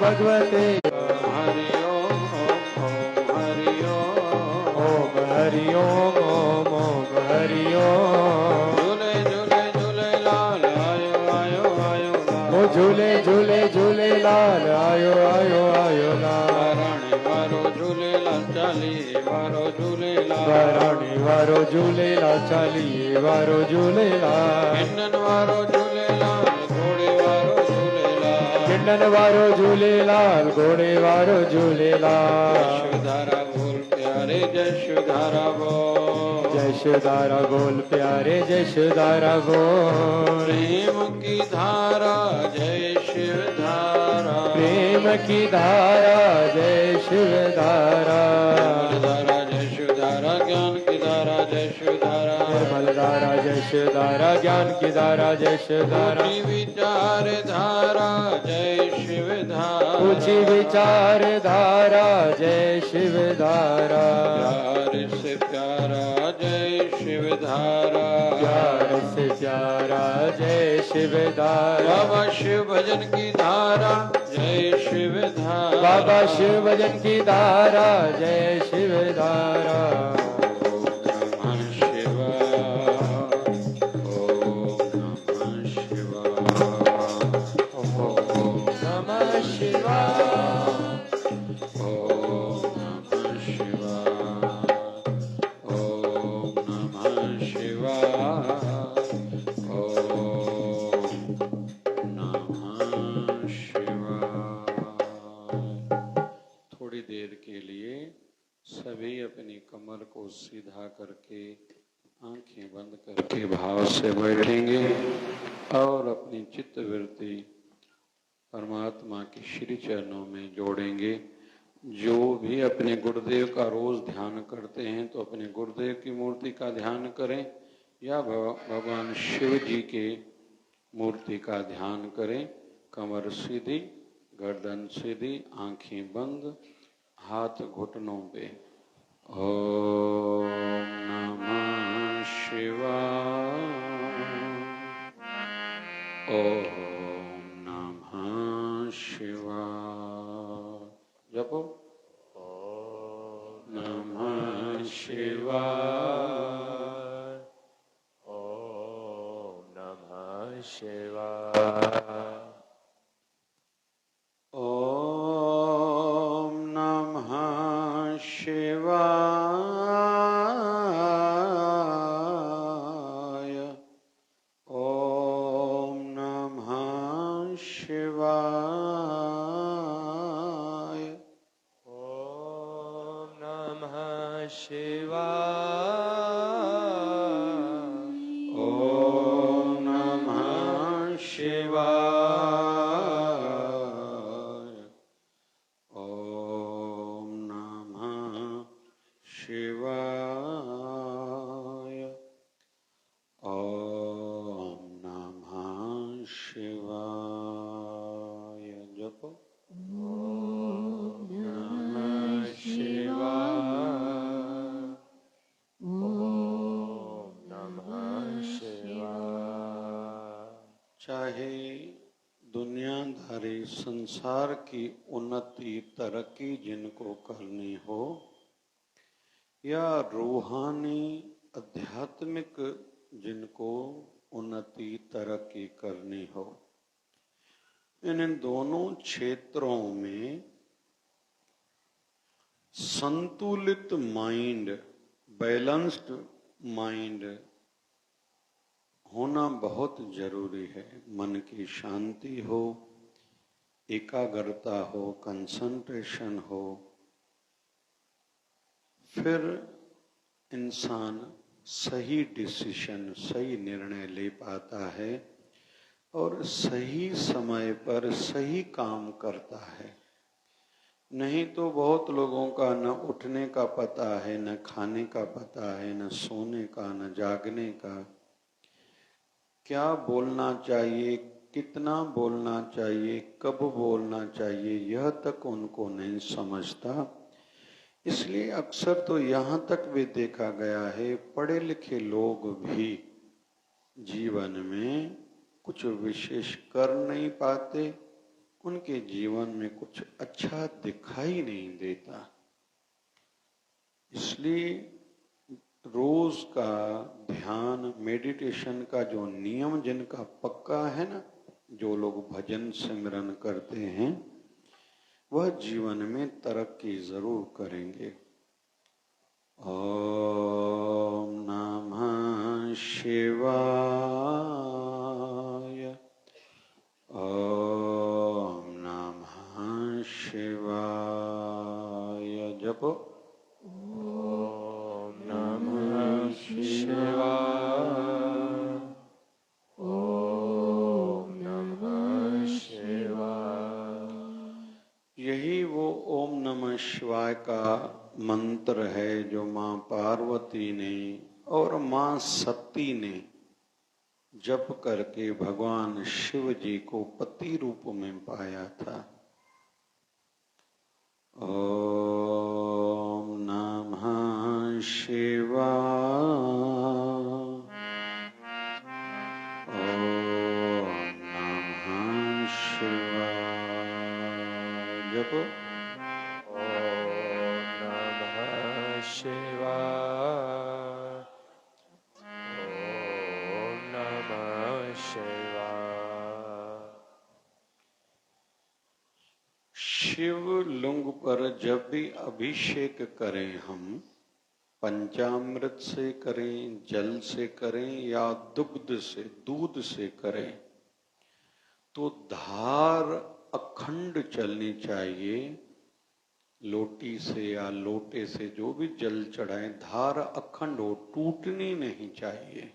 भगवते हरि ओम हरि ओम ओम हरि ओम हरि ओम। झूले झूले झूले लाल आयो आयो आयो ओ झूले झूले झूले लाल आयो आयो आयो लाल। राणी वारो झूलेलाल चालीहे वारो झूलेलाल राणी वारो झूलेलाल चालीहे वारो झूलेलाल। हिंडन वारो झूलेलाल घोड़े वारो झूलेलाल हिंडन वारो झूलेलाल घोड़े वारो झूलेलाल। यशोधारा बोल प्यारे यशोधारा बोल यशोधारा बोल प्यारे यशोधारा बोल। प्रेम की धारा जय शिव धारा प्रेम की धारा जय शिव धारा। धारा यशोधारा ज्ञान की धारा यशोधारा निर्मल धारा यशोधारा ज्ञान की धारा यशोधारा। ऊंची विचार धारा जय शिव धारा ऊंची विचार धारा जय शिव धारा। प्यार से प्यारा जय शिव धारा प्यार से प्यारा जय शिव धारा। बाबा शिव भजन की धारा जय शिव धारा बाबा शिव भजन की धारा जय शिव धारा। ओम नमः शिवाय ओम नमः शिवाय ओम नमः शिवाय ओम नमः शिवाय ओम नमः शिवाय ओम नमः शिवाय। थोड़ी देर के लिए सभी अपनी कमर को सीधा करके आंखें बंद करके भाव से बैठेंगे और अपनी चित्तवृत्ति परमात्मा के श्री चरणों में जोड़ेंगे। जो भी अपने गुरुदेव का रोज ध्यान करते हैं तो अपने गुरुदेव की मूर्ति का ध्यान करें या भगवान शिव जी के मूर्ति का ध्यान करें। कमर सीधी, गर्दन सीधी, आंखें बंद, हाथ घुटनों पे। ओम नमः शिवाय ओम नमः शिवाय। जपो ओम नमः शिवाय ओम नमः शिवाय ओम नमः शिवाय ओम नमः शिवाय ओम नमः शिवाय ओम नमः शिवाय ओम नमः शिवाय ओम नमः शिवाय। जपो ओम नमः शिवाय ओम नमः शिवाय। चाहे दुनियादारी संसार की उन्नति तरक्की जिनको करनी हो या रूहानी आध्यात्मिक जिनको उन्नति तरक्की करनी हो, इन दोनों क्षेत्रों में संतुलित माइंड, बैलेंस्ड माइंड होना बहुत जरूरी है। मन की शांति हो, एकाग्रता हो, कंसंट्रेशन हो, फिर इंसान सही डिसीजन, सही निर्णय ले पाता है और सही समय पर सही काम करता है। नहीं तो बहुत लोगों का न उठने का पता है, न खाने का पता है, न सोने का, न जागने का। क्या बोलना चाहिए, कितना बोलना चाहिए, कब बोलना चाहिए, यह तक उनको नहीं समझता। इसलिए अक्सर तो यहाँ तक भी देखा गया है, पढ़े लिखे लोग भी जीवन में कुछ विशेष कर नहीं पाते उनके जीवन में कुछ अच्छा दिखाई नहीं देता। इसलिए रोज का ध्यान, मेडिटेशन का जो नियम जिनका पक्का है ना, जो लोग भजन सिमरन करते हैं, वह जीवन में तरक्की जरूर करेंगे। ओम नमः शिवाय। ओम नमः शिवाय। जपो ओम नमः शिवाय। ओम नमः शिवाय। यही वो ओम नमः शिवाय का मंत्र है जो माँ पार्वती ने और माँ सती ने जप करके भगवान शिव जी को पति रूप में पाया था। ओम नमः शिवाय। ओम नमः शिवाय। जपो ओम नमः शिवाय। ओम नमः शिवाय। शिव लिंग पर जब भी अभिषेक करें हम, पंचामृत से करें, जल से करें या दुग्ध से, दूध से करें, तो धार अखंड चलनी चाहिए। लोटी से या लोटे से जो भी जल चढ़ाएं, धार अखंड हो, टूटनी नहीं चाहिए।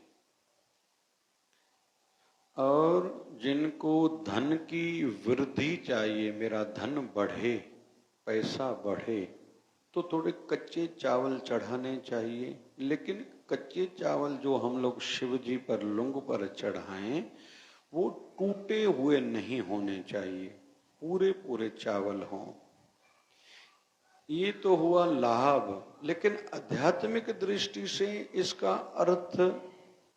और जिनको धन की वृद्धि चाहिए, मेरा धन बढ़े, पैसा बढ़े, तो थोड़े कच्चे चावल चढ़ाने चाहिए। लेकिन कच्चे चावल जो हम लोग शिव जी पर लुंग पर चढ़ाएं, वो टूटे हुए नहीं होने चाहिए, पूरे पूरे चावल हों। ये तो हुआ लाभ, लेकिन आध्यात्मिक दृष्टि से इसका अर्थ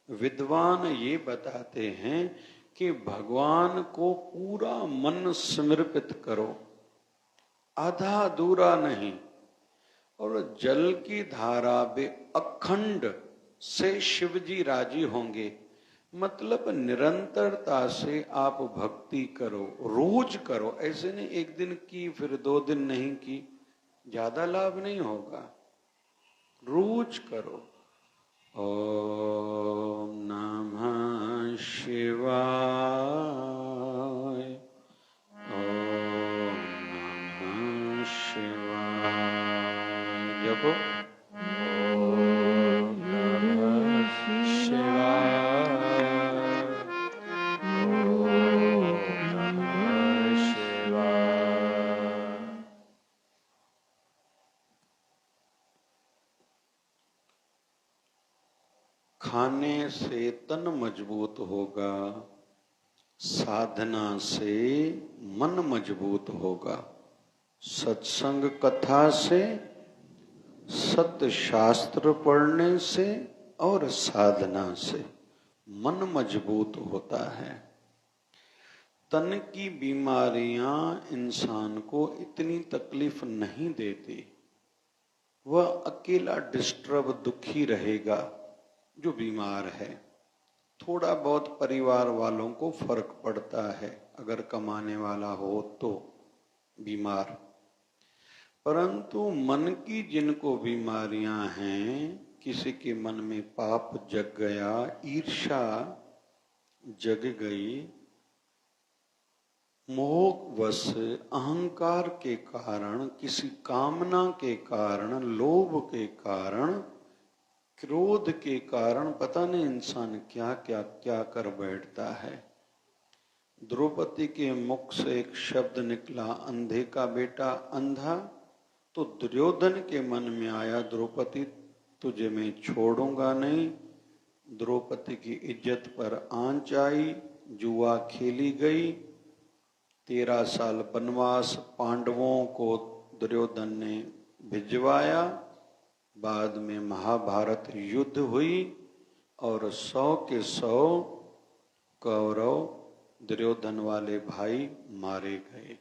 विद्वान ये बताते हैं कि भगवान को पूरा मन समर्पित करो, आधा अधूरा नहीं। और जल की धारा बे अखंड से शिव जी राजी होंगे। मतलब निरंतरता से आप भक्ति करो, रोज करो। ऐसे नहीं एक दिन की फिर 2 दिन नहीं की, ज्यादा लाभ नहीं होगा। रोज करो। ओम नमः शिवाय। ओम नमः शिवाय। जपो ओम नमः शिवाय। ओम नमः शिवाय। खाने से तन मजबूत होगा, साधना से मन मजबूत होगा, सत्संग कथा से, सत्य शास्त्र पढ़ने से और साधना से मन मजबूत होता है। तन की बीमारियां इंसान को इतनी तकलीफ नहीं देती। वह अकेला डिस्टर्ब दुखी रहेगा जो बीमार है। थोड़ा बहुत परिवार वालों को फर्क पड़ता है, अगर कमाने वाला हो तो बीमार। परंतु मन की जिनको बीमारियां हैं, किसी के मन में पाप जग गया, ईर्ष्या जग गई, मोहवश अहंकार के कारण, किसी कामना के कारण, लोभ के कारण, क्रोध के कारण, पता नहीं इंसान क्या क्या क्या कर बैठता है। द्रौपदी के मुख से एक शब्द निकला, अंधे का बेटा अंधा, तो दुर्योधन के मन में आया, द्रौपदी तुझे मैं छोड़ूंगा नहीं। द्रौपदी की इज्जत पर आंच आई, जुआ खेली गई। 13 साल वनवास पांडवों को दुर्योधन ने भिजवाया। बाद में महाभारत युद्ध हुई और 100 के 100 कौरव दुर्योधन वाले भाई मारे गए।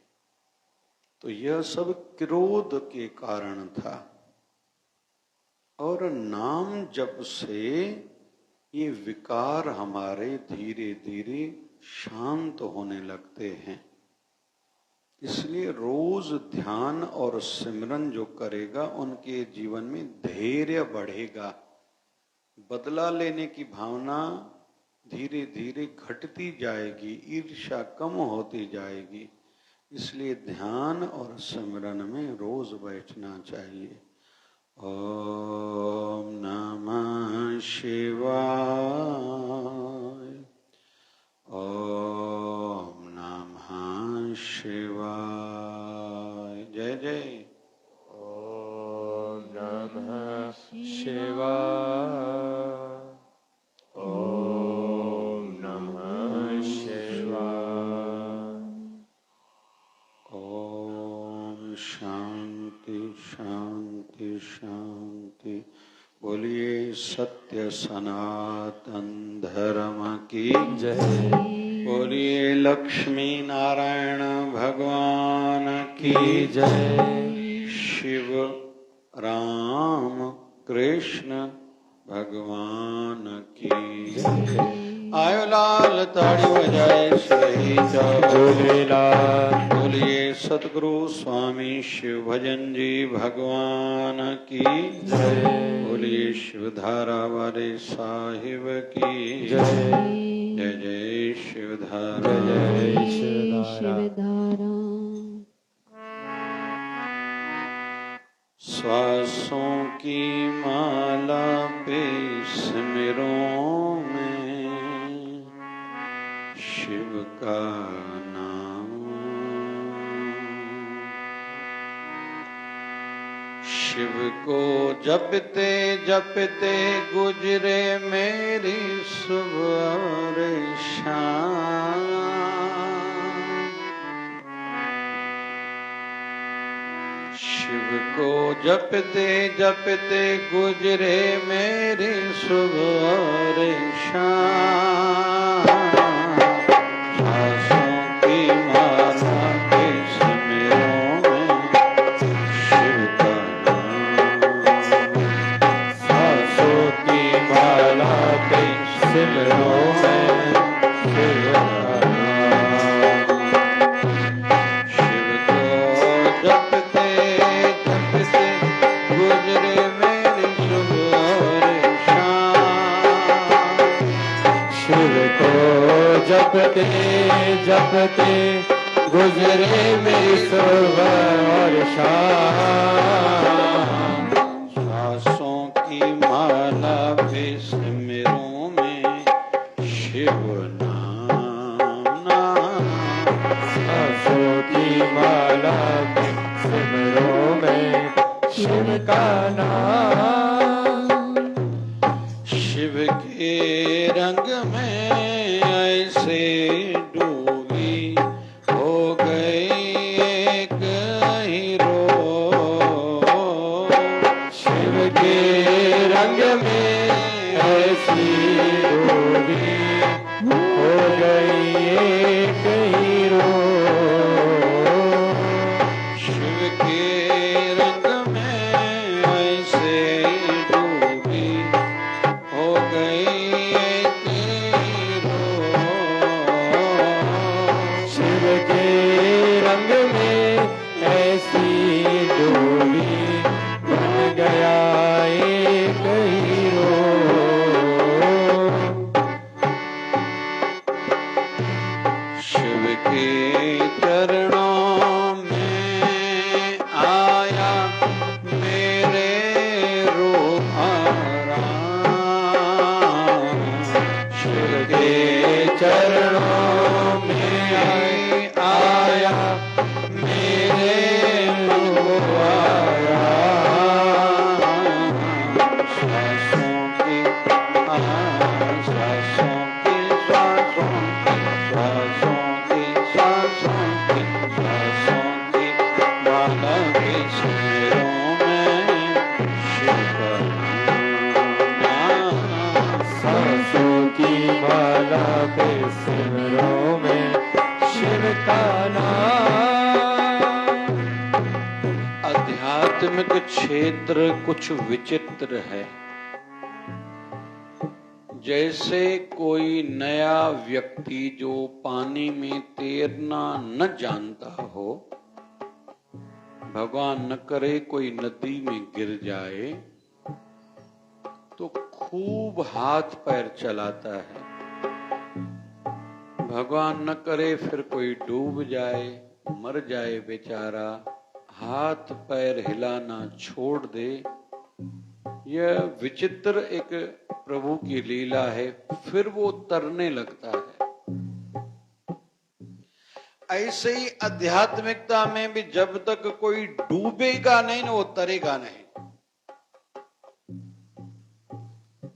तो यह सब क्रोध के कारण था। और नाम जप से ये विकार हमारे धीरे धीरे शांत होने लगते हैं। इसलिए रोज ध्यान और सिमरन जो करेगा उनके जीवन में धैर्य बढ़ेगा। बदला लेने की भावना धीरे धीरे घटती जाएगी, ईर्ष्या कम होती जाएगी। इसलिए ध्यान और सिमरन में रोज बैठना चाहिए। ओम नमः शिवाय। ओम नमः शिवाय। जय जय। ओम नमः शिवाय। ओम नमः शिवाय। ओम शांति शांति शांति। बोलिए सत्य सनातन धर्म की जय। बोलिए लक्ष्मी नारायण भगवान की जय। शिव राम कृष्ण भगवान की जय। आयो लाल ताड़ी बजाए श्री झूलेलाल। बोलिए सतगुरु स्वामी शिव भजन जी भगवान की जय। बोलिए शिवधारा वाले साहिब की जय। जय जय शिवधारा। जय जय शिवधारा। श्वासों की माला पे सिमरों में शिव का नाम। शिव को जपते जपते गुजरे मेरी सुबह और शाम। शिव को जपते जपते गुजरे मेरी सुबह और शाम। सांसों की माला के सिमरों में शिव का नाम। सांसों की माला के सिमरों में शिव का नाम। शिव को जपते जपते गुजरे मेरी सुबह और शाम। शिव को जपते जपते गुजरे मेरी सुबह और शाम। सांसों की माला पे सिमरों में शिव नाम नाम। सांसों की माला के सिमरों में शिव का नाम। शिव के रंग में ऐसे डूबी हो गई एक हीरो। शिव के रंग में ऐसी डूबी हो गई एक हीरो। शिव के रंग में ऐसे डूबी हो गई एक हीरो। शिव के रंग में ऐसी डोली बन गया एक हीरो। शिव के चरणों में आया मेरे रूहारा। शिव के चरणों में आया मेरे रूहारा। श्वासों की श्वासों की श्वासों की श्वासों की श्वासों की माला के सिमरों में शिव का नाम। सांसों की माला पे सिमरों में क्षेत्र कुछ विचित्र है। जैसे कोई नया व्यक्ति जो पानी में तैरना न जानता हो, भगवान न करे कोई नदी में गिर जाए तो खूब हाथ पैर चलाता है। भगवान न करे फिर कोई डूब जाए, मर जाए बेचारा, हाथ पैर हिलाना छोड़ दे। यह विचित्र एक प्रभु की लीला है। फिर वो तरने लगता है। ऐसे ही आध्यात्मिकता में भी जब तक कोई डूबेगा नहीं ना, वो तरेगा नहीं।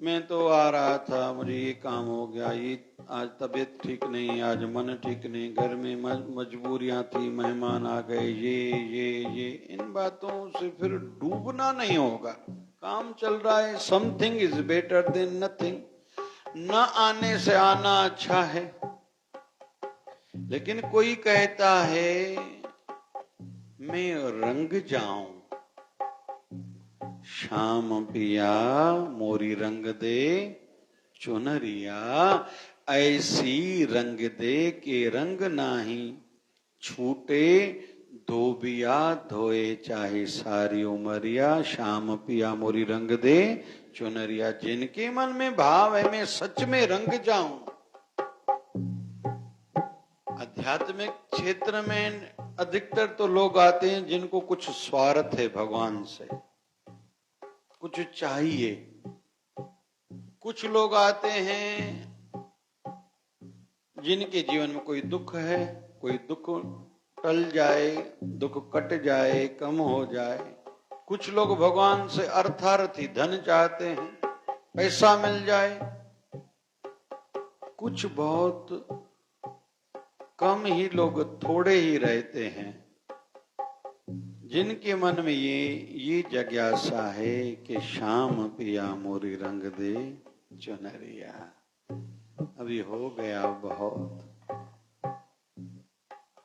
मैं तो आ रहा था, मुझे ये काम हो गया, ये आज तबीयत ठीक नहीं, आज मन ठीक नहीं, घर में मजबूरियां थी, मेहमान आ गए, ये इन बातों से फिर डूबना नहीं होगा। काम चल रहा है, something is better than nothing. न आने से आना अच्छा है। लेकिन कोई कहता है मैं रंग जाऊं, श्याम पिया मोरी रंग दे चुनरिया, ऐसी रंग दे के रंग नाही, छूटे धोबिया धोए चाहे सारी उमरिया, श्याम पिया मोरी रंग दे चुनरिया। जिनके मन में भाव है मैं सच में रंग जाऊं। आध्यात्मिक क्षेत्र में अधिकतर तो लोग आते हैं जिनको कुछ स्वार्थ है भगवान से, कुछ चाहिए। कुछ लोग आते हैं जिनके जीवन में कोई दुख है, कोई दुख टल जाए, दुख कट जाए, कम हो जाए। कुछ लोग भगवान से अर्थार्थी धन चाहते हैं, पैसा मिल जाए। कुछ बहुत कम ही लोग थोड़े ही रहते हैं जिनके मन में ये जिज्ञासा है कि श्याम पिया मोरी रंग दे चुनरिया। अभी हो गया बहुत,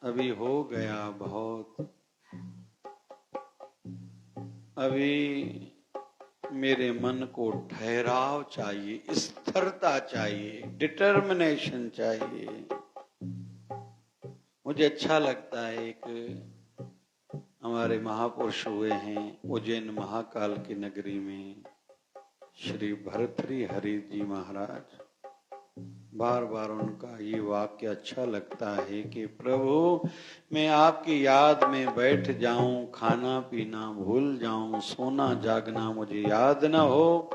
अभी हो गया बहुत, अभी मेरे मन को ठहराव चाहिए, स्थिरता चाहिए, डिटर्मिनेशन चाहिए। मुझे अच्छा लगता है, एक हमारे महापुरुष हुए हैं उज्जैन महाकाल की नगरी में, श्री भर्तृहरि हरि जी महाराज। बार बार उनका ये वाक्य अच्छा लगता है कि प्रभु मैं आपकी याद में बैठ जाऊं, खाना पीना भूल जाऊं, सोना जागना मुझे याद न हो,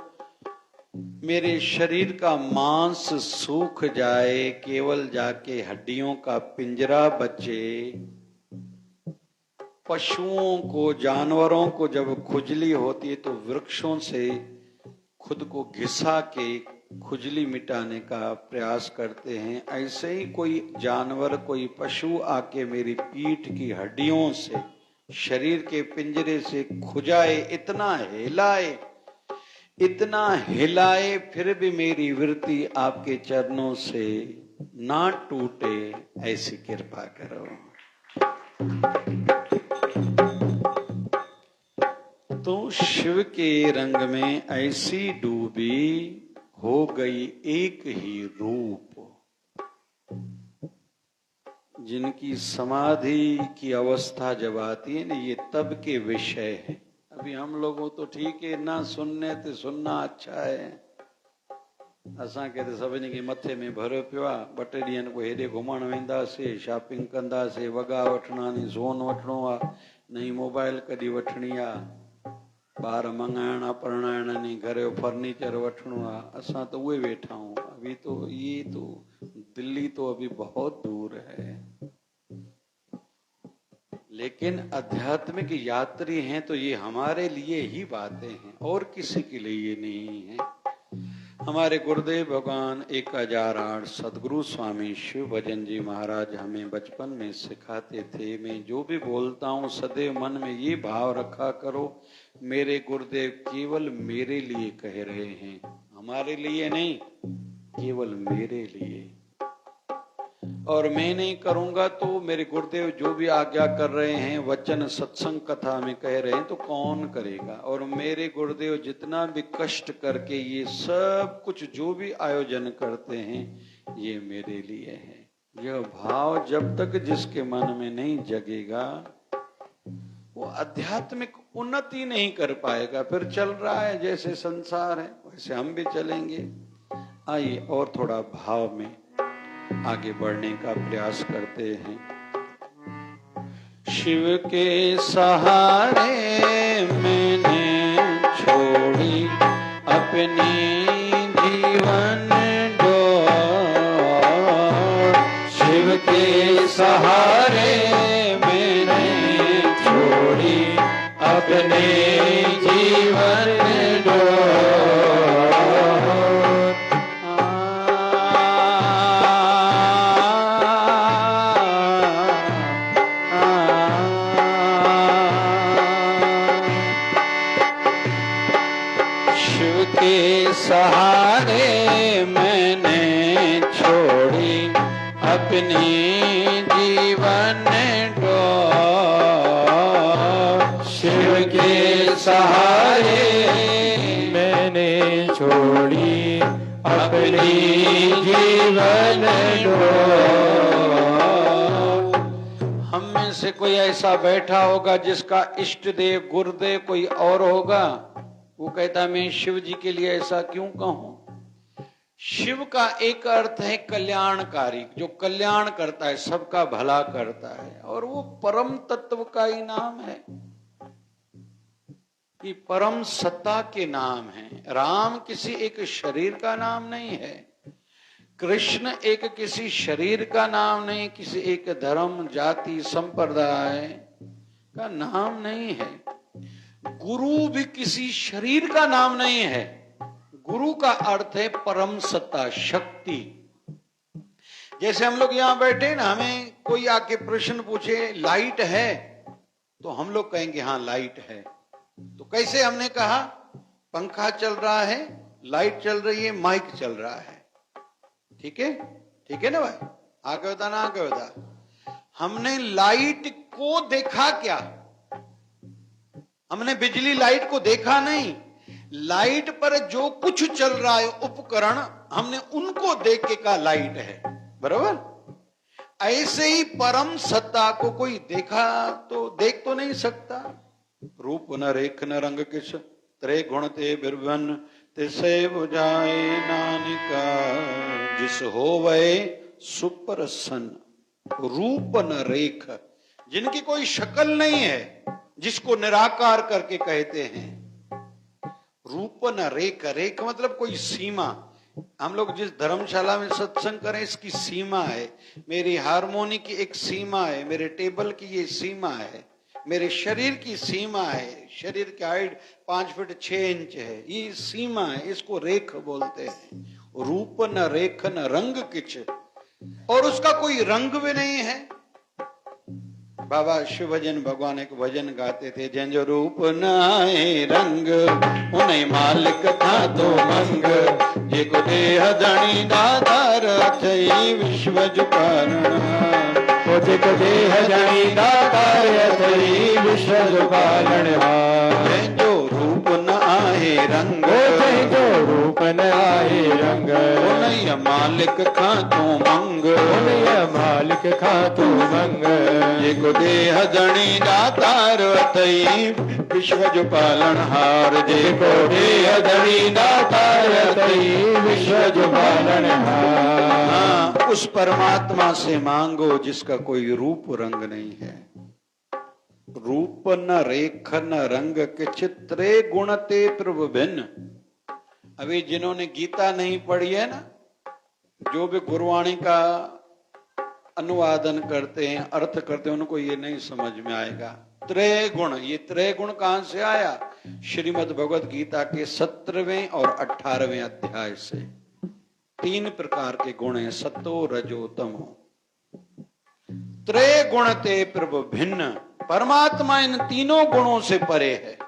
मेरे शरीर का मांस सूख जाए, केवल जाके हड्डियों का पिंजरा बचे। पशुओं को, जानवरों को जब खुजली होती है तो वृक्षों से खुद को घिसा के खुजली मिटाने का प्रयास करते हैं। ऐसे ही कोई जानवर, कोई पशु आके मेरी पीठ की हड्डियों से, शरीर के पिंजरे से खुजाए, इतना हिलाए, इतना हिलाए, फिर भी मेरी वृत्ति आपके चरणों से ना टूटे, ऐसी कृपा करो। तो शिव के रंग में ऐसी डूबी हो गई एक ही रूप। जिनकी समाधि की अवस्था जब आती है ना, ये तब के विषय है। अभी हम लोगों तो ठीक है, ना सुनने ते सुनना अच्छा है। असांखे त सभिनी खे मथे में भरियो पियो आहे। 2 टे ॾींहंनि को हेॾे घुमण वेंदासीं, शॉपिंग कंदासीं, वॻा वठणा नी, सोन वठणो आहे, नई मोबाइल कॾी वठणी आहे, ॿार मंगाइणा परणाइण नी, घर जो फर्नीचर वठणो आहे। असां तो उहे वेठा हूं। अभी तो ये तो दिल्ली तो अभी बहुत दूर है। लेकिन आध्यात्मिक यात्री हैं तो ये हमारे लिए ही बातें हैं, और किसी के लिए ये नहीं है। हमारे गुरुदेव भगवान 1008 सदगुरु स्वामी शिव भजन जी महाराज हमें बचपन में सिखाते थे, मैं जो भी बोलता हूँ सदैव मन में ये भाव रखा करो, मेरे गुरुदेव केवल मेरे लिए कह रहे हैं, हमारे लिए नहीं, केवल मेरे लिए। और मैं नहीं करूंगा तो मेरे गुरुदेव जो भी आज्ञा कर रहे हैं, वचन सत्संग कथा में कह रहे हैं, तो कौन करेगा। और मेरे गुरुदेव जितना भी कष्ट करके ये सब कुछ जो भी आयोजन करते हैं, ये मेरे लिए है। यह भाव जब तक जिसके मन में नहीं जगेगा, वो आध्यात्मिक उन्नति नहीं कर पाएगा। फिर चल रहा है जैसे संसार है वैसे हम भी चलेंगे। आइए और थोड़ा भाव में आगे बढ़ने का प्रयास करते हैं। शिव के सहारे मैंने छोड़ी अपनी जीवन डोर। शिव के सहारे मैंने छोड़ी अपने जीवन डोर। सहारे मैंने छोड़ी अपनी जीवन डोर। शिव के सहारे मैंने छोड़ी अपनी जीवन डोर। हम में से कोई ऐसा बैठा होगा जिसका इष्ट देव गुरुदेव कोई और होगा, वो कहता मैं शिव जी के लिए ऐसा क्यों कहूं। शिव का एक अर्थ है कल्याणकारी, जो कल्याण करता है, सबका भला करता है, और वो परम तत्व का ही नाम है, कि परम सत्ता के नाम है। राम किसी एक शरीर का नाम नहीं है, कृष्ण एक किसी शरीर का नाम नहीं, किसी एक धर्म जाति संप्रदाय का नाम नहीं है। गुरु भी किसी शरीर का नाम नहीं है। गुरु का अर्थ है परम सत्ता, शक्ति। जैसे हम लोग यहां बैठे ना, हमें कोई आके प्रश्न पूछे लाइट है, तो हम लोग कहेंगे हाँ लाइट है। तो कैसे हमने कहा, पंखा चल रहा है, लाइट चल रही है, माइक चल रहा है, ठीक है ना भाई, आगे बता ना आगे बता। हमने लाइट को देखा क्या? हमने बिजली लाइट को देखा नहीं। लाइट पर जो कुछ चल रहा है उपकरण, हमने उनको देख के कहा लाइट है, बराबर। ऐसे ही परम सत्ता को कोई देखा तो देख तो नहीं सकता। रूप न रेख न रंग किछ, त्रे गुण ते बिरबन, तिसे बुझाए नानिका, जिस होवे सुप्रसन्न। रूप न रेख, जिनकी कोई शक्ल नहीं है, जिसको निराकार करके कहते हैं। रूप न रेख, रेख मतलब कोई सीमा। हम लोग जिस धर्मशाला में सत्संग करें, इसकी सीमा है। मेरी हारमोनी की एक सीमा है, मेरे टेबल की ये सीमा है, मेरे शरीर की सीमा है। शरीर की हाइट 5 फीट 6 इंच है, ये सीमा है, इसको रेख बोलते हैं। रूप न रेख न रंग किछ, और उसका कोई रंग भी नहीं है। बाबा शिव भजन भगवान एक भजन गाते थे, जंजो रूप नाए रंग, उन्हें मालिक था तो मंग, जे को देह धनी दातार अथई विश्व जुपारण। जे को देह धनी दातार अथई विश्व जुपारण। जो रूप न आए रंग, जो रूप न आए रंग, उन्हें मालिक खा तो मंग, उन्हें मालिक खा तो मंग। जे को देह धनी दातार अथई विश्व जुपालन हार, जे को देह धनी दातार अथई विश्व जुपालन हार। उस परमात्मा से मांगो जिसका कोई रूप रंग नहीं है। रूप न रेख न रंग के चित्रे गुण ते प्रभु भिन्न। अभी जिन्होंने गीता नहीं पढ़ी है ना, जो भी गुरुवाणी का अनुवादन करते हैं, अर्थ करते हैं, उनको ये नहीं समझ में आएगा। त्रय गुण, ये त्रय गुण कहां से आया? श्रीमद् भगवद गीता के 17वें और 18वें अध्याय से। 3 प्रकार के गुण हैं, सतो रजो तमो। त्रय गुण ते प्रभु भिन्न, परमात्मा इन तीनों गुणों से परे है,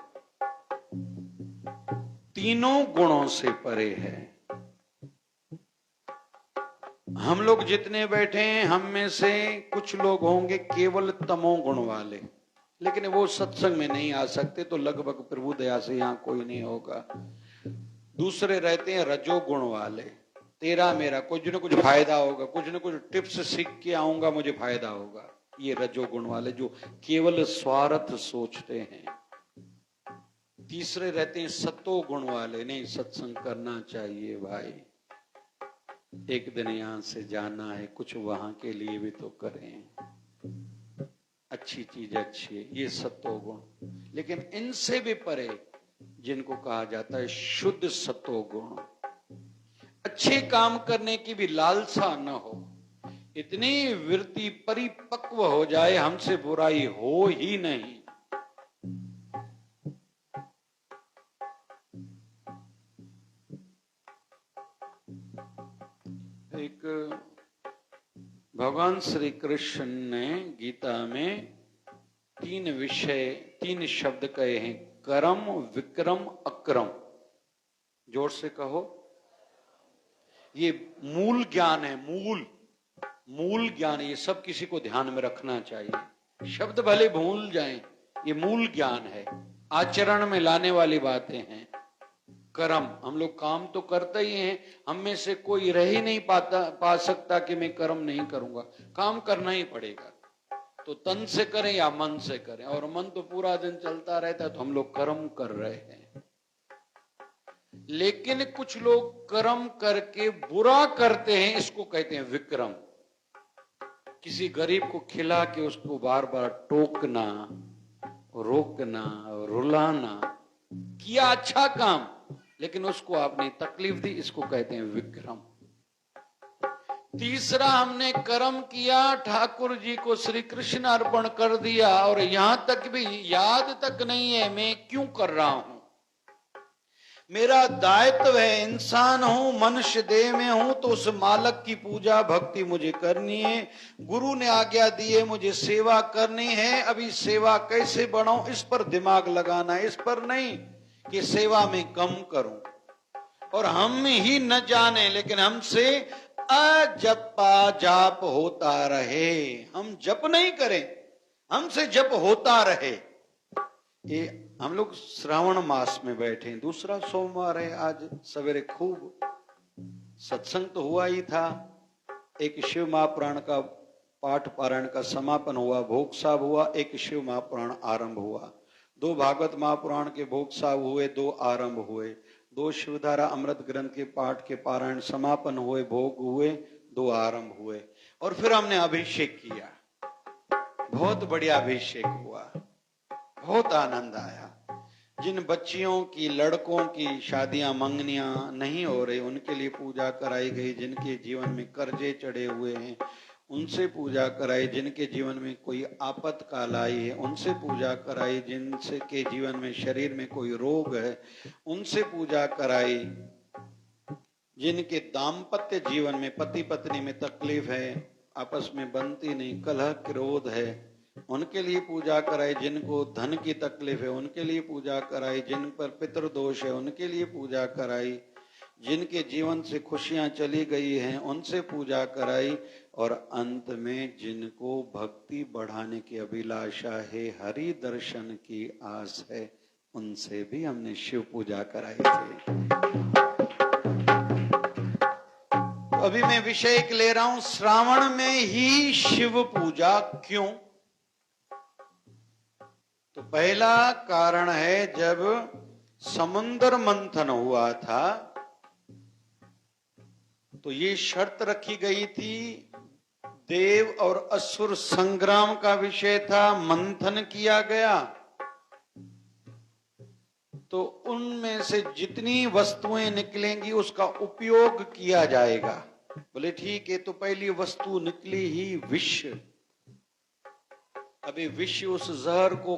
तीनों गुणों से परे है। हम लोग जितने बैठे हैं, हम में से कुछ लोग होंगे केवल तमोगुण वाले, लेकिन वो सत्संग में नहीं आ सकते, तो लगभग प्रभु दया से यहाँ कोई नहीं होगा। दूसरे रहते हैं रजोगुण वाले, तेरा मेरा कुछ न कुछ फायदा होगा, कुछ न कुछ टिप्स सीख के आऊंगा, मुझे फायदा होगा। ये रजोगुण वाले जो केवल स्वार्थ सोचते हैं। तीसरे रहते हैं सतोगुण वाले, नहीं सत्संग करना चाहिए भाई, एक दिन यहां से जाना है, कुछ वहां के लिए भी तो करें, अच्छी चीज अच्छी है, ये सतोगुण। लेकिन इनसे भी परे जिनको कहा जाता है शुद्ध सतोगुण, अच्छे काम करने की भी लालसा न हो, इतनी वृत्ति परिपक्व हो जाए हमसे बुराई हो ही नहीं। एक भगवान श्री कृष्ण ने गीता में तीन शब्द कहे हैं, कर्म, विक्रम, अक्रम। जोर से कहो। ये मूल ज्ञान है, मूल ज्ञान, ये सब किसी को ध्यान में रखना चाहिए। शब्द भले भूल जाएं, ये मूल ज्ञान है, आचरण में लाने वाली बातें हैं। कर्म, हम लोग काम तो करते ही हैं, हम में से कोई रह ही नहीं पा सकता कि मैं कर्म नहीं करूंगा, काम करना ही पड़ेगा। तो तन से करें या मन से करें, और मन तो पूरा दिन चलता रहता है, तो हम लोग कर्म कर रहे हैं। लेकिन कुछ लोग कर्म करके बुरा करते हैं, इसको कहते हैं विक्रम। किसी गरीब को खिला के उसको बार बार टोकना, रोकना, रुलाना, किया अच्छा काम लेकिन उसको आपने तकलीफ दी, इसको कहते हैं विक्रम। तीसरा, हमने कर्म किया, ठाकुर जी को श्री कृष्ण अर्पण कर दिया, और यहां तक भी याद तक नहीं है मैं क्यों कर रहा हूं। मेरा दायित्व है, इंसान हूं, मनुष्य देह में हूं, तो उस मालक की पूजा भक्ति मुझे करनी है। गुरु ने आज्ञा दी है, मुझे सेवा करनी है। अभी सेवा कैसे बढ़ाऊं, इस पर दिमाग लगाना है, इस पर नहीं कि सेवा में कम करूं। और हम ही न जाने, लेकिन हमसे अजपा जाप होता रहे, हम जप नहीं करें, हमसे जप होता रहे। ये हम लोग श्रावण मास में बैठे हैं, दूसरा सोमवार है आज। सवेरे खूब सत्संग तो हुआ ही था, एक शिव महापुराण का पाठ पारायण का समापन हुआ, भोग साहब हुआ, एक शिव महापुराण आरंभ हुआ, 2 भागवत महापुराण के भोग साहब हुए, 2 आरंभ हुए, 2 शिवधारा अमृत ग्रंथ के पाठ के पारायण समापन हुए, भोग हुए, 2 आरंभ हुए, और फिर हमने अभिषेक किया। बहुत बढ़िया अभिषेक हुआ, बहुत आनंद आया। जिन बच्चियों की, लड़कों की शादियां मंगनियां नहीं हो रही, उनके लिए पूजा कराई गई। जिनके जीवन में कर्जे चढ़े हुए हैं, उनसे पूजा कराई। जिनके जीवन में कोई आपत्काल आई है, उनसे पूजा कराई। जिनसे के जीवन में शरीर में कोई रोग है, उनसे पूजा कराई। जिनके दाम्पत्य जीवन में पति पत्नी में तकलीफ है, आपस में बनती नहीं, कलह क्रोध है, उनके लिए पूजा कराई। जिनको धन की तकलीफ है, उनके लिए पूजा कराई। जिन पर पितृदोष है, उनके लिए पूजा कराई। जिनके जीवन से खुशियां चली गई हैं, उनसे पूजा कराई। और अंत में जिनको भक्ति बढ़ाने की अभिलाषा है, हरि दर्शन की आस है, उनसे भी हमने शिव पूजा कराई थी। तो अभी मैं विषय एक ले रहा हूं, श्रावण में ही शिव पूजा क्यों। तो पहला कारण है, जब समुद्र मंथन हुआ था तो ये शर्त रखी गई थी, देव और असुर संग्राम का विषय था, मंथन किया गया, तो उनमें से जितनी वस्तुएं निकलेंगी उसका उपयोग किया जाएगा। बोले ठीक है, तो पहली वस्तु निकली ही विष। अभी विष, उस जहर को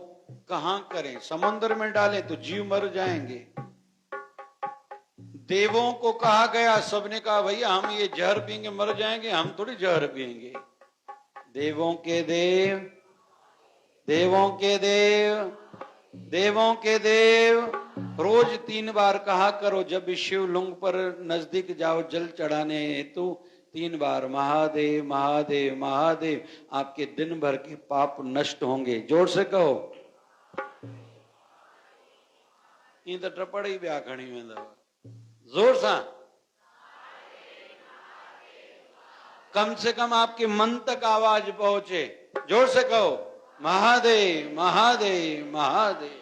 कहां करें, समुद्र में डालें तो जीव मर जाएंगे। देवों को कहा गया, सबने कहा भैया हम ये जहर पिएंगे मर जाएंगे, हम थोड़ी जहर पिएंगे। देवों के देव, देवों के देव, देवों के देव, रोज 3 बार कहा करो। जब भी शिवलिंग पर नजदीक जाओ जल चढ़ाने हेतु, 3 बार महादेव महादेव महादेव, आपके दिन भर के पाप नष्ट होंगे। जोर से कहो। ये तो टपड़ ही ब्याह खड़ी में दवा। जोर सा, कम से कम आपके मन तक आवाज पहुंचे। जोर से कहो महादेव महादेव महादेव।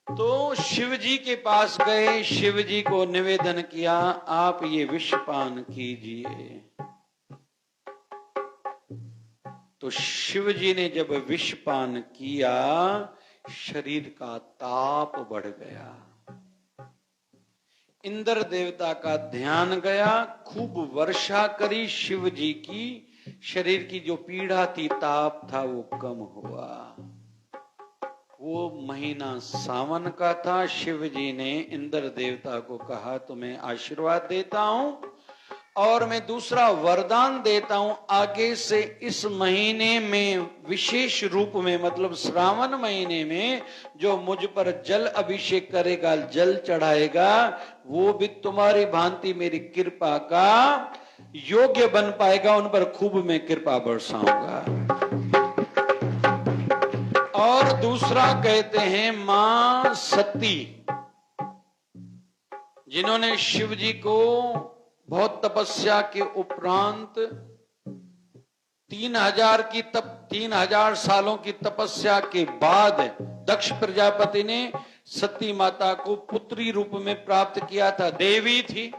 तो शिव जी के पास गए, शिव जी को निवेदन किया, आप ये विष पान कीजिए। तो शिव जी ने जब विष पान किया, शरीर का ताप बढ़ गया। इंद्र देवता का ध्यान गया, खूब वर्षा करी शिव जी की, शरीर की जो पीड़ा थी, ताप था, वो कम हुआ। वो महीना सावन का था। शिव जी ने इंद्र देवता को कहा, तुम्हें आशीर्वाद देता हूं और मैं दूसरा वरदान देता हूं, आगे से इस महीने में विशेष रूप में, मतलब श्रावण महीने में जो मुझ पर जल अभिषेक करेगा, जल चढ़ाएगा, वो भी तुम्हारी भांति मेरी कृपा का योग्य बन पाएगा, उन पर खूब मैं कृपा बरसाऊंगा। और दूसरा कहते हैं मां सती, जिन्होंने शिव जी को बहुत तपस्या के उपरांत 3000 सालों की तपस्या के बाद दक्ष प्रजापति ने सती माता को पुत्री रूप में प्राप्त किया था, देवी थी।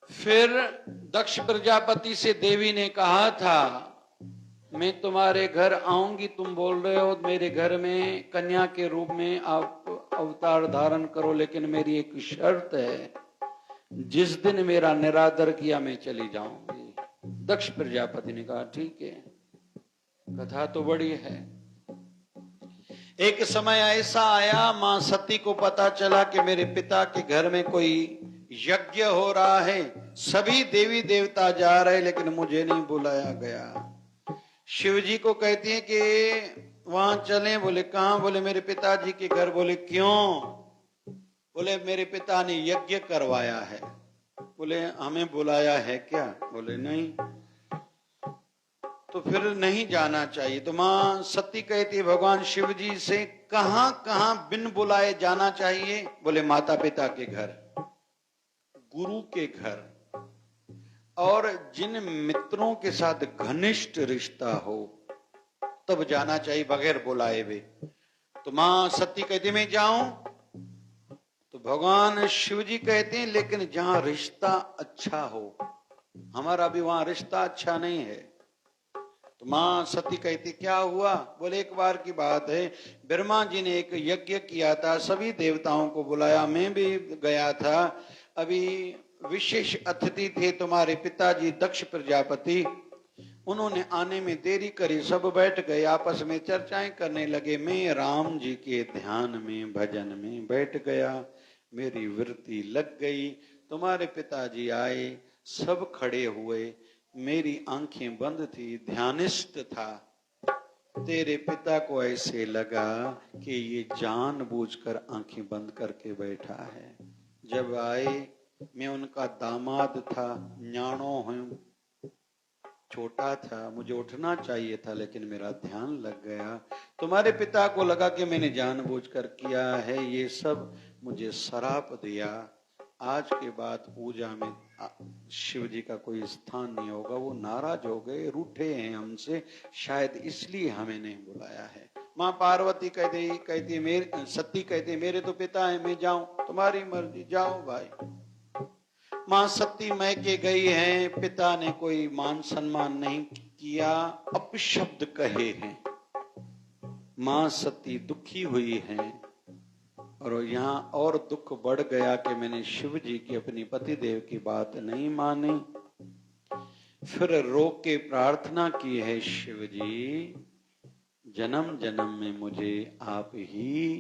फिर दक्ष प्रजापति से देवी ने कहा था, मैं तुम्हारे घर आऊंगी, तुम बोल रहे हो मेरे घर में कन्या के रूप में आप अवतार धारण करो, लेकिन मेरी एक शर्त है, जिस दिन मेरा निरादर किया मैं चली जाऊंगी। दक्ष प्रजापति ने कहा ठीक है, कथा तो बड़ी है। एक समय ऐसा आया, मां सती को पता चला कि मेरे पिता के घर में कोई यज्ञ हो रहा है, सभी देवी देवता जा रहे, लेकिन मुझे नहीं बुलाया गया। शिव जी को कहती है कि वहां चलें। बोले कहां? बोले मेरे पिताजी के घर। बोले क्यों? बोले मेरे पिता ने यज्ञ करवाया है। बोले हमें बुलाया है क्या? बोले नहीं। तो फिर नहीं जाना चाहिए। तो मां सती कहती है भगवान शिव जी से, कहां कहां बिन बुलाए जाना चाहिए? बोले माता पिता के घर, गुरु के घर, और जिन मित्रों के साथ घनिष्ठ रिश्ता हो तब जाना चाहिए, बगैर बुलाए हुए। तो मां सती कहती मैं जाऊं? तो भगवान शिव जी कहते हैं लेकिन जहां रिश्ता अच्छा हो, हमारा भी वहां रिश्ता अच्छा नहीं है। तो मां सती कहती क्या हुआ? बोले एक बार की बात है, ब्रह्मा जी ने एक यज्ञ किया था, सभी देवताओं को बुलाया, मैं भी गया था। अभी विशेष अतिथि थे तुम्हारे पिताजी दक्ष प्रजापति, उन्होंने आने में देरी करी, सब बैठ गए, आपस में चर्चाएं करने लगे। मैं राम जी के ध्यान में, भजन में बैठ गया, मेरी वृत्ति लग गई। तुम्हारे पिताजी आए, सब खड़े हुए, मेरी आंखें बंद थी, ध्यानिष्ठ था। तेरे पिता को ऐसे लगा कि ये जानबूझकर आंखें बंद करके बैठा है। जब आए, मैं उनका दामाद था, न्याणो हूं, छोटा था, मुझे उठना चाहिए था, लेकिन मेरा ध्यान लग गया। तुम्हारे पिता को लगा कि मैंने जानबूझकर किया है, ये सब मुझे श्राप दिया। आज के बाद पूजा में शिव जी का कोई स्थान नहीं होगा। वो नाराज हो गए, रूठे हैं हमसे, शायद इसलिए हमें नहीं बुलाया है। माँ पार्वती कहती मेरे, सती कहती मेरे तो पिता है, मैं जाऊं? तुम्हारी मर्जी, जाओ भाई। मां सती मैके गई हैं, पिता ने कोई मान सम्मान नहीं किया, अपशब्द कहे हैं। मां सती दुखी हुई हैं, और यहाँ और दुख बढ़ गया कि मैंने शिव जी की, अपनी पति देव की बात नहीं मानी। फिर रो के प्रार्थना की है, शिव जी जन्म जन्म में मुझे आप ही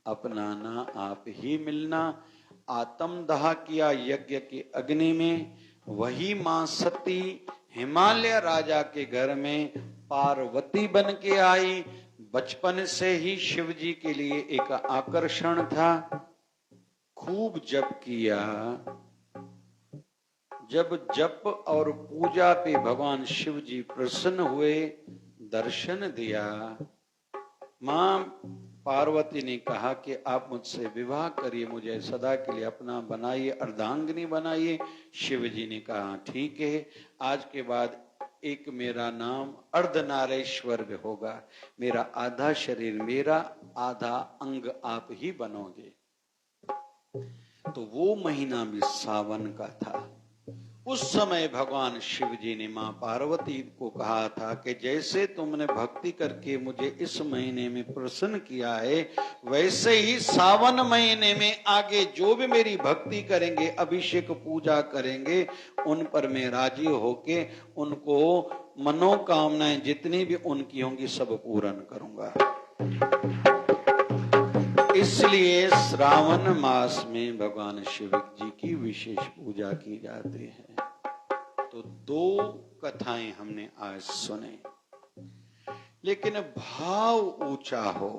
अपनाना, आप ही मिलना। आत्मदाह किया यज्ञ की अग्नि में। वही मां सती हिमालय राजा के घर में पार्वती बन के आई। बचपन से ही शिव जी के लिए एक आकर्षण था। खूब जप किया, जब जप और पूजा पे भगवान शिव जी प्रसन्न हुए, दर्शन दिया, मां पार्वती ने कहा कि आप मुझसे विवाह करिए, मुझे सदा के लिए अपना बनाइए, अर्धांगिनी बनाइए। शिव जी ने कहा ठीक है, आज के बाद एक मेरा नाम अर्धनारेश्वर होगा, मेरा आधा शरीर, मेरा आधा अंग आप ही बनोगे। तो वो महीना भी सावन का था। उस समय भगवान शिव जी ने मां पार्वती को कहा था कि जैसे तुमने भक्ति करके मुझे इस महीने में प्रसन्न किया है, वैसे ही सावन महीने में आगे जो भी मेरी भक्ति करेंगे, अभिषेक पूजा करेंगे, उन पर मैं राजी होके उनको मनोकामनाएं जितनी भी उनकी होंगी सब पूर्ण करूंगा। इसलिए श्रावण मास में भगवान शिव जी की विशेष पूजा की जाती है। तो दो कथाएं हमने आज सुने, लेकिन भाव ऊंचा हो,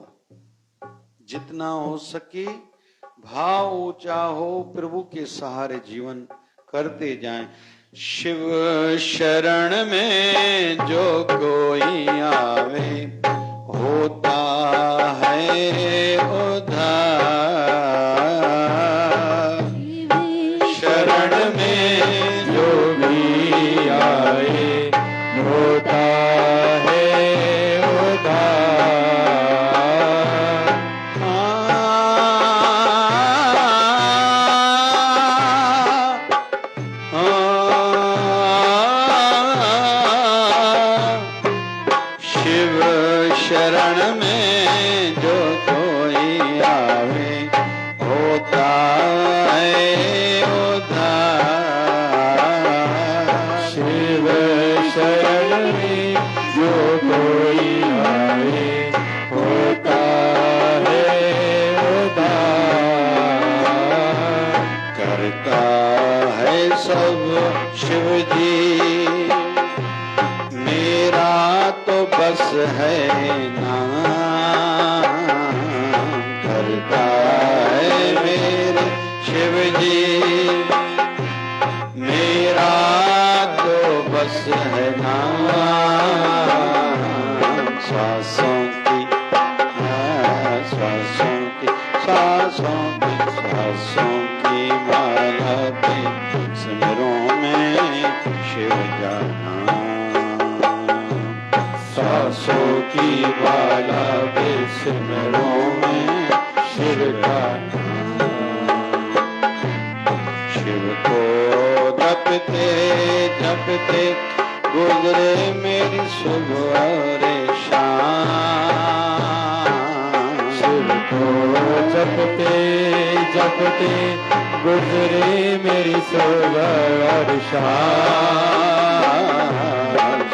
जितना हो सके भाव ऊंचा हो, प्रभु के सहारे जीवन करते जाएं। शिव शरण में जो कोई आवे, होता है उद्धार। शरण में जो भी आए, होता है उद्धार। शिव शरण में जो कोई आवे, होता है उद्धार। शिव शरण में जो कोई आए, होता है उद्धार। करता है सब शिव जी, मेरा तो बस है नाम। करता है मेरे शिव जी, मेरा तो बस है नाम। श्वासों की श्वासों की श्वासों की श्वासों की माला पे सिमरों में शिव जाना। सांसों की माला पे सिमरों में शिव का नाम। शिव को जपते जपते गुजरे मेरी सुबह और शाम। शिव को जपते जपते गुजरे मेरी सुबह और शाम।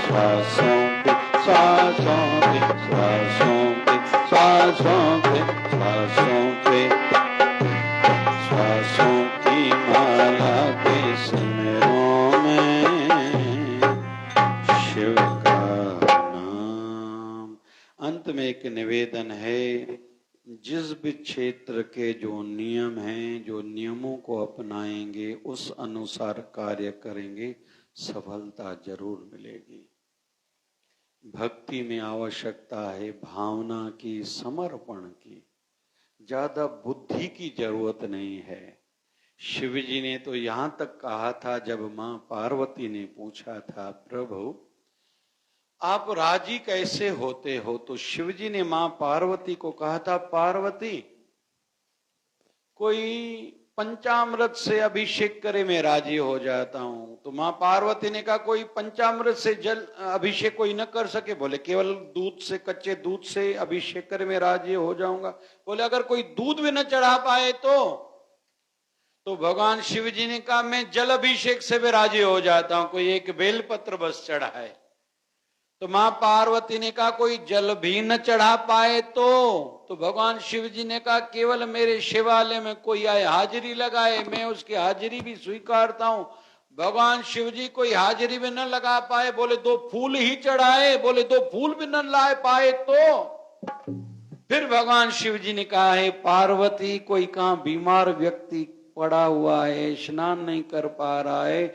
श्वासों पे श्वासों पे श्वासों पे श्वासों पे श्वासों पे श्वासों की माला के सिमरों में शिव का नाम। अंत में एक निवेदन है, जिस भी क्षेत्र के जो नियम हैं, जो नियमों को अपनाएंगे, उस अनुसार कार्य करेंगे, सफलता जरूर मिलेगी। भक्ति में आवश्यकता है भावना की, समर्पण की, ज्यादा बुद्धि की जरूरत नहीं है। शिव जी ने तो यहां तक कहा था, जब मां पार्वती ने पूछा था प्रभु आप राजी कैसे होते हो, तो शिव जी ने मां पार्वती को कहा था, पार्वती कोई पंचामृत से अभिषेक करे मैं राजी हो जाता हूं। तो मां पार्वती ने कहा कोई पंचामृत से जल अभिषेक कोई न कर सके? बोले केवल दूध से, कच्चे दूध से अभिषेक करे मैं राजी हो जाऊंगा। बोले अगर कोई दूध भी न चढ़ा पाए तो भगवान शिव जी ने कहा मैं जल अभिषेक से भी राजी हो जाता हूं, कोई एक बेलपत्र बस चढ़ाए। तो मां पार्वती ने कहा कोई जल भी न चढ़ा पाए तो भगवान शिव जी ने कहा केवल मेरे शिवालय में कोई आए हाजिरी लगाए, मैं उसकी हाजिरी भी स्वीकारता हूं। भगवान शिव जी कोई हाजिरी भी न लगा पाए, बोले 2 फूल ही चढ़ाए, बोले 2 फूल भी न ला पाए तो फिर भगवान शिव जी ने कहा है पार्वती कोई कहां बीमार व्यक्ति पड़ा हुआ है, स्नान नहीं कर पा रहा है,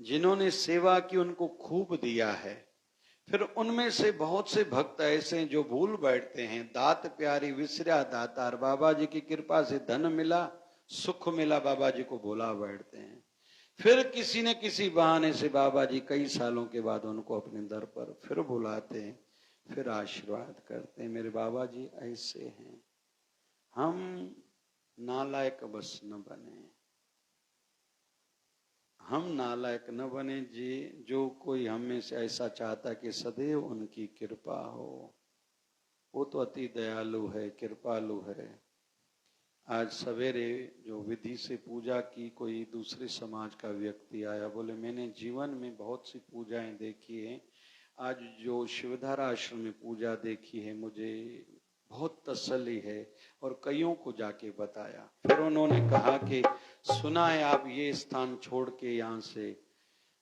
जिन्होंने सेवा की उनको खूब दिया है। फिर उनमें से बहुत से भक्त ऐसे हैं जो भूल बैठते हैं, दात प्यारी विसर्या दातार, बाबा जी की कृपा से धन मिला, सुख मिला, बाबा जी को भुला बैठते हैं। फिर किसी न किसी बहाने से बाबा जी कई सालों के बाद उनको अपने दर पर फिर बुलाते हैं, फिर आशीर्वाद करते हैं। मेरे बाबा जी ऐसे हैं, हम नालायक बस न बने, हम नालायक न बने जी। जो कोई हमें से ऐसा चाहता कि सदैव उनकी कृपा हो, वो तो अति दयालु है, कृपालु है। आज सवेरे जो विधि से पूजा की, कोई दूसरे समाज का व्यक्ति आया, बोले मैंने जीवन में बहुत सी पूजाएं देखी है, आज जो शिवधारा आश्रम में पूजा देखी है मुझे बहुत तसल्ली है, और कईयों को जाके बताया। फिर उन्होंने कहा कि सुना है आप ये स्थान छोड़ के यहाँ से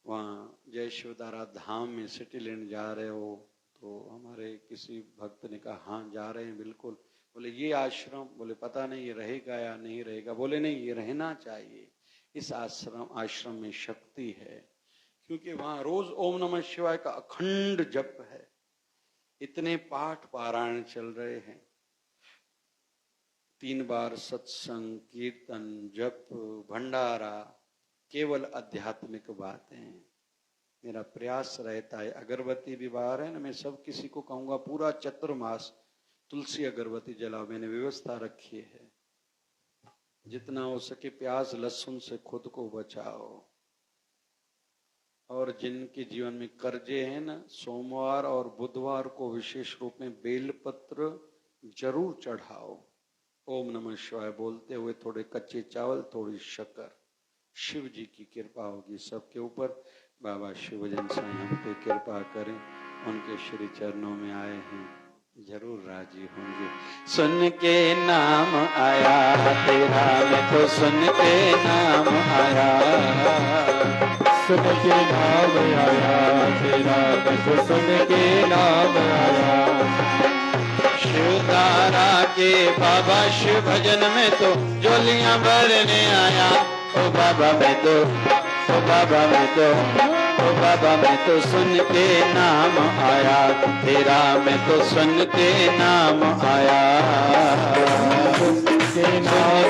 वहाँ जय शिवधारा धाम में सिटी लैंड जा रहे हो, तो हमारे किसी भक्त ने कहा हाँ जा रहे हैं बिल्कुल। बोले ये आश्रम, बोले पता नहीं ये रहेगा या नहीं रहेगा, बोले नहीं ये रहना चाहिए, इस आश्रम में शक्ति है, क्योंकि वहां रोज ओम नमः शिवाय का अखंड जप है, इतने पाठ पारायण चल रहे हैं, 3 बार सत्संग, कीर्तन, जप, भंडारा, केवल आध्यात्मिक बातें। मेरा प्रयास रहता है, अगरबत्ती भी बाहर है ना, मैं सब किसी को कहूंगा पूरा चतुर्मास तुलसी अगरबत्ती जलाओ, मैंने व्यवस्था रखी है। जितना हो सके प्याज लहसुन से खुद को बचाओ। और जिनके जीवन में कर्जे हैं ना, सोमवार और बुधवार को विशेष रूप में बेलपत्र जरूर चढ़ाओ। ओम नमः शिवाय बोलते हुए थोड़े कच्चे चावल, थोड़ी शक्कर, शिव जी की कृपा होगी सबके ऊपर। बाबा शिवजन साईं हम पे कृपा करें, उनके श्री चरणों में आए हैं, जरूर राजी होंगे। सुन के नाम आया तेरा, मैं तो सुन के नाम आया, सुन के नाम आया तेरा, मैं तो सुन के नाम आया। शिवधारा के बाबा शिव भजन में तो जोलियां भरने आया। ओ बाबा मैं तो, ओ बाबा मैं तो, ओ बाबा मैं तो सुन के नाम आया तेरा, मैं तो सुन के नाम आया, सुन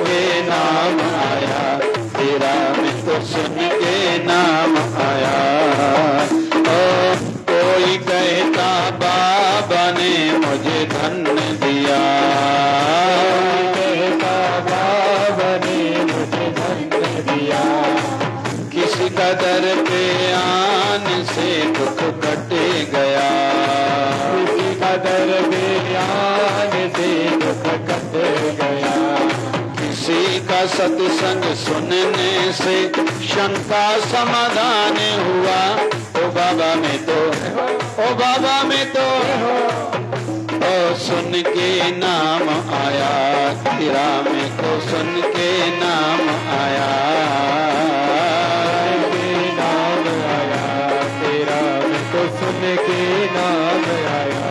के नाम आया तेरा, मैं तो सुन के नाम आया। ओ कोई कहता बाबा ने मुझे धन्य दिया, कहता बाबा ने मुझे धन्य दिया, किसी का दर पे आने से दुख कट गया, किसी का दर पे आने से दुख कट गया, किसी का सत्संग सुनने से शंका समाधान हुआ। ओ बाबा में तो, ओ बाबा में तो, ओ सुन के नाम आया तेरा, में तो सुन के नाम आया, सुन के नाम आया।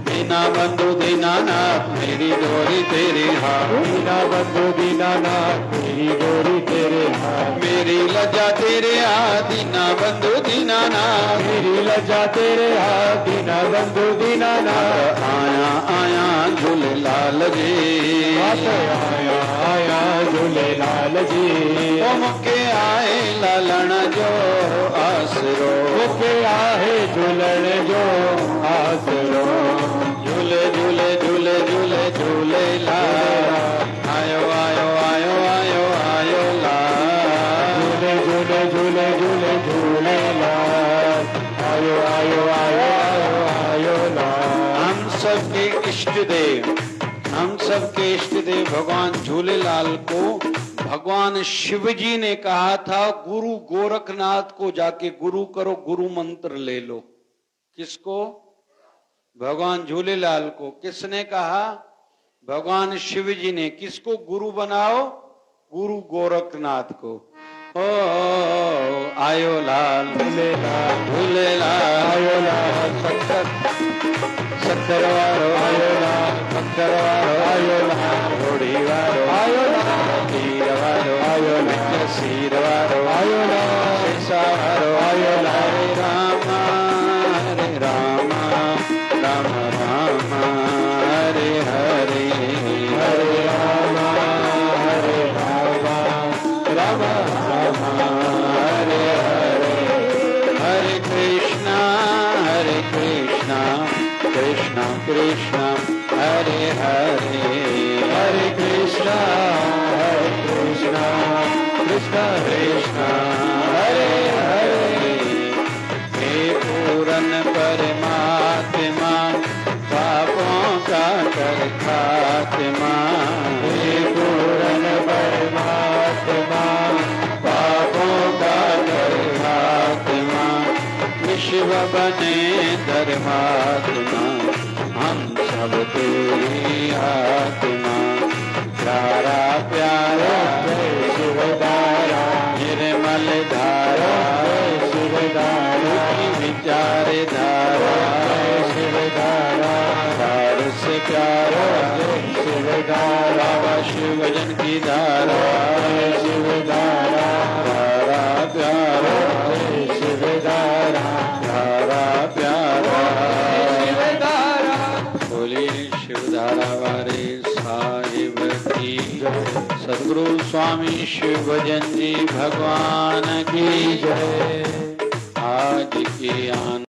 दीना बंधु दीनानाथ मेरी डोरी तेरे हाथ, दीना बंधु दीनानाथ मेरी डोरी तेरे हाथ, मेरी लज्जा तेरे हाथ, दीना बंधु दीनानाथ मेरी लज्जा तेरे हाथ, दीना बंधु दीनानाथ। आया आया झूलेलाल जी, आया आया झूलेलाल जी, मुके आए लालण जो आसरो, मुके आए झूलण जो आसरो, झूले झूले झूले झूले झूलेलाल, आयो आयो आयो आयो आयो लाल, झूले झूले झूले झूले झूलेलाल, आयो आयो आयो आयो आयो लाल। हम सबके इष्ट देव, हम सबके इष्ट देव भगवान झूलेलाल को भगवान शिव जी ने कहा था गुरु गोरखनाथ को जाके गुरु करो, गुरु मंत्र ले लो। किसको? भगवान झूलेलाल को। किसने कहा? भगवान शिव जी ने। किसको गुरु बनाओ? गुरु गोरखनाथ को। ओ आयो लाल झूलेलाल झूलेलाल, आयो लाल, सत्तर वारो आयो लाल, पत्थर वारो आयो लाल, घोड़ी वारो आयो लाल, तीर वारो आयो लाल, सीर वारो आयो लाल, राम राम हरे हरे, हरे राम राम राम हरे हरे, हरे कृष्णा कृष्णा कृष्णा हरे हरे, हरे कृष्णा कृष्णा कृष्णा हरे हरे। हे पूरन परमात्मा पापों का कर खात्मा, हे पूरन परमात्मा पापों का कर खात्मा, विश्व बने धर्मात्मा हम सब तेरी आत्मा। प्यारा प्यारा जय शिवदारा, निर्मल धारा जय शिवदारा, विचार धारा जय शिवदारा, प्यार से प्यारा जय शिवदारा, बाबा शिवजन की धारा, जय शिवदारा, प्यारा प्यारा जय शिवदारा, प्यारा प्यारा शिवदारा। बोलिए शिवधारा वाले साहिब की सदगुरु स्वामी शिवजन जी भगवान की जय। आज के आनंद